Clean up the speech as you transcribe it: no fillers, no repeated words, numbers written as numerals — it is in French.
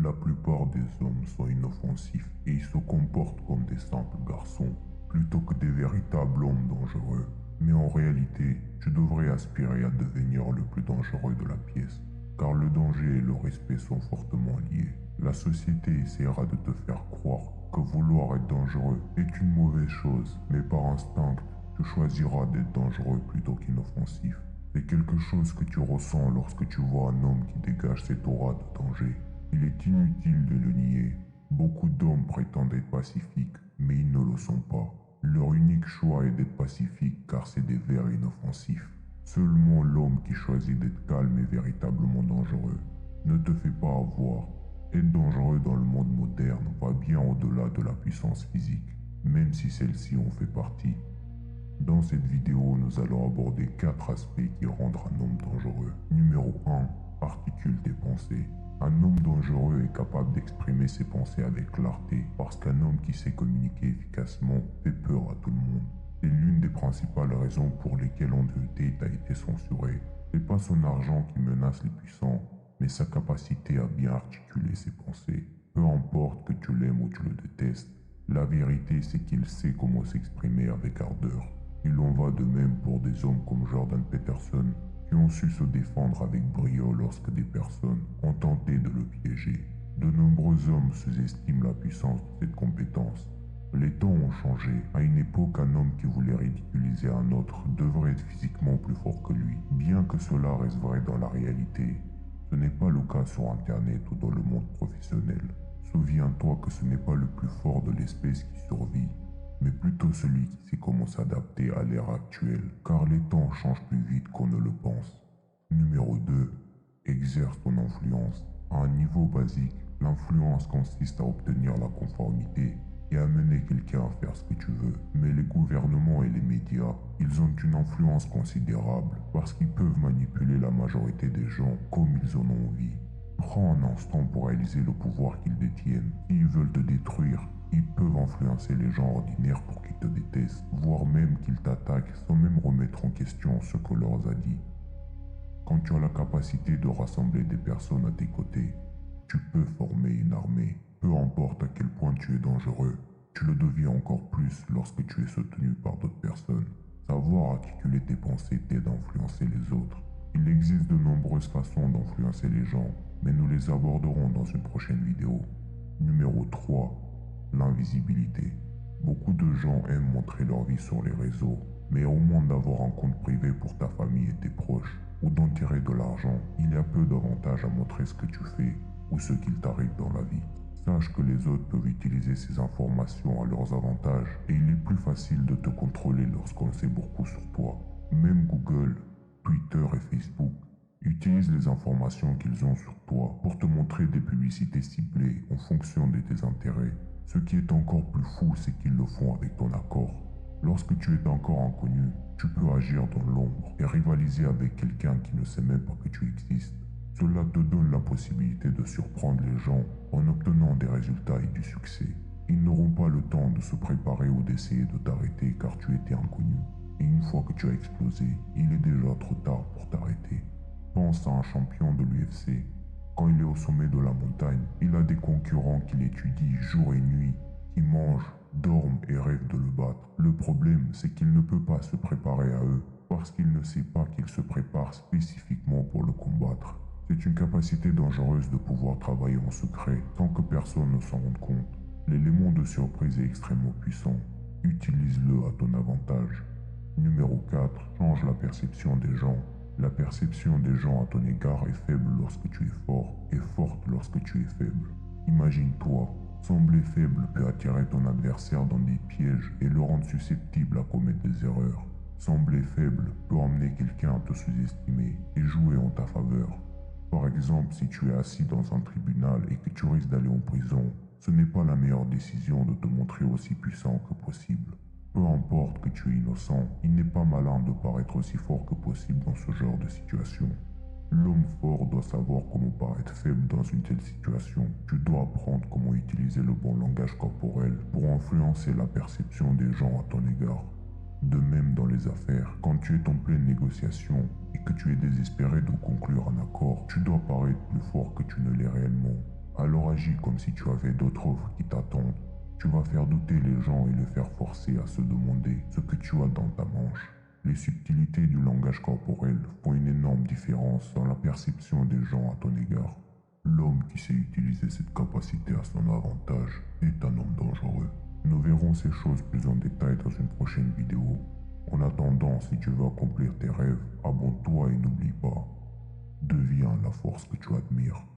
La plupart des hommes sont inoffensifs et ils se comportent comme des simples garçons, plutôt que des véritables hommes dangereux. Mais en réalité, tu devrais aspirer à devenir le plus dangereux de la pièce, car le danger et le respect sont fortement liés. La société essaiera de te faire croire que vouloir être dangereux est une mauvaise chose, mais par instinct, tu choisiras d'être dangereux plutôt qu'inoffensif. C'est quelque chose que tu ressens lorsque tu vois un homme qui dégage cette aura de danger. Il est inutile de le nier. Beaucoup d'hommes prétendent être pacifiques, mais ils ne le sont pas. Leur unique choix est d'être pacifique car c'est des vers inoffensifs. Seulement l'homme qui choisit d'être calme est véritablement dangereux. Ne te fais pas avoir. Être dangereux dans le monde moderne va bien au-delà de la puissance physique, même si celle-ci en fait partie. Dans cette vidéo, nous allons aborder 4 aspects qui rendent un homme dangereux. Numéro 1. Articule tes pensées. Un homme dangereux est capable d'exprimer ses pensées avec clarté parce qu'un homme qui sait communiquer efficacement fait peur à tout le monde. C'est l'une des principales raisons pour lesquelles Andrew Tate a été censuré. C'est pas son argent qui menace les puissants, mais sa capacité à bien articuler ses pensées. Peu importe que tu l'aimes ou tu le détestes, la vérité c'est qu'il sait comment s'exprimer avec ardeur. Il en va de même pour des hommes comme Jordan Peterson, qui ont su se défendre avec brio lorsque des personnes ont tenté de le piéger. De nombreux hommes sous-estiment la puissance de cette compétence. Les temps ont changé. À une époque, un homme qui voulait ridiculiser un autre devrait être physiquement plus fort que lui, bien que cela reste vrai dans la réalité. Ce n'est pas le cas sur Internet ou dans le monde professionnel. Souviens-toi que ce n'est pas le plus fort de l'espèce qui survit, mais plutôt celui qui sait comment s'adapter à l'ère actuelle, car les temps changent plus vite qu'on ne le pense. Numéro 2. Exerce ton influence. À un niveau basique, l'influence consiste à obtenir la conformité et amener quelqu'un à faire ce que tu veux. Mais les gouvernements et les médias, ils ont une influence considérable parce qu'ils peuvent manipuler la majorité des gens comme ils en ont envie. Prends un instant pour réaliser le pouvoir qu'ils détiennent. S'ils veulent te détruire, ils peuvent influencer les gens ordinaires pour qu'ils te détestent, voire même qu'ils t'attaquent sans même remettre en question ce que leur a dit. Quand tu as la capacité de rassembler des personnes à tes côtés, tu peux former une armée. Peu importe à quel point tu es dangereux, tu le deviens encore plus lorsque tu es soutenu par d'autres personnes. Savoir articuler tes pensées t'aide à influencer les autres. Il existe de nombreuses façons d'influencer les gens, mais nous les aborderons dans une prochaine vidéo. Numéro 3. L'invisibilité. Beaucoup de gens aiment montrer leur vie sur les réseaux, mais au moins d'avoir un compte privé pour ta famille et tes proches, ou d'en tirer de l'argent, il y a peu d'avantages à montrer ce que tu fais ou ce qu'il t'arrive dans la vie. Sache que les autres peuvent utiliser ces informations à leurs avantages et il est plus facile de te contrôler lorsqu'on sait beaucoup sur toi. Même Google, Twitter et Facebook utilisent les informations qu'ils ont sur toi pour te montrer des publicités ciblées en fonction de tes intérêts. Ce qui est encore plus fou, c'est qu'ils le font avec ton accord. Lorsque tu es encore inconnu, tu peux agir dans l'ombre et rivaliser avec quelqu'un qui ne sait même pas que tu existes. Cela te donne la possibilité de surprendre les gens en obtenant des résultats et du succès. Ils n'auront pas le temps de se préparer ou d'essayer de t'arrêter car tu étais inconnu. Et une fois que tu as explosé, il est déjà trop tard pour t'arrêter. Pense à un champion de l'UFC. Quand il est au sommet de la montagne, il a des concurrents qu'il étudie jour et nuit, qui mangent, dorment et rêvent de le battre. Le problème, c'est qu'il ne peut pas se préparer à eux, parce qu'il ne sait pas qu'il se prépare spécifiquement pour le combattre. C'est une capacité dangereuse de pouvoir travailler en secret sans que personne ne s'en rende compte. L'élément de surprise est extrêmement puissant. Utilise-le à ton avantage. Numéro 4. Change la perception des gens. La perception des gens à ton égard est faible lorsque tu es fort et forte lorsque tu es faible. Imagine-toi, sembler faible peut attirer ton adversaire dans des pièges et le rendre susceptible à commettre des erreurs. Sembler faible peut emmener quelqu'un à te sous-estimer et jouer en ta faveur. Par exemple, si tu es assis dans un tribunal et que tu risques d'aller en prison, ce n'est pas la meilleure décision de te montrer aussi puissant que possible. Peu importe que tu es innocent, il n'est pas malin de paraître aussi fort que possible dans ce genre de situation. L'homme fort doit savoir comment paraître faible dans une telle situation. Tu dois apprendre comment utiliser le bon langage corporel pour influencer la perception des gens à ton égard. De même dans les affaires, quand tu es en pleine négociation et que tu es désespéré de conclure un accord, tu dois paraître plus fort que tu ne l'es réellement. Alors Alors agis comme si tu avais d'autres offres qui t'attendent. Tu vas faire douter les gens et les faire forcer à se demander ce que tu as dans ta manche. Les subtilités du langage corporel font une énorme différence dans la perception des gens à ton égard. L'homme qui sait utiliser cette capacité à son avantage est un homme dangereux. Nous verrons ces choses plus en détail dans une prochaine vidéo. En attendant, si tu veux accomplir tes rêves, abonne-toi et n'oublie pas, deviens la force que tu admires.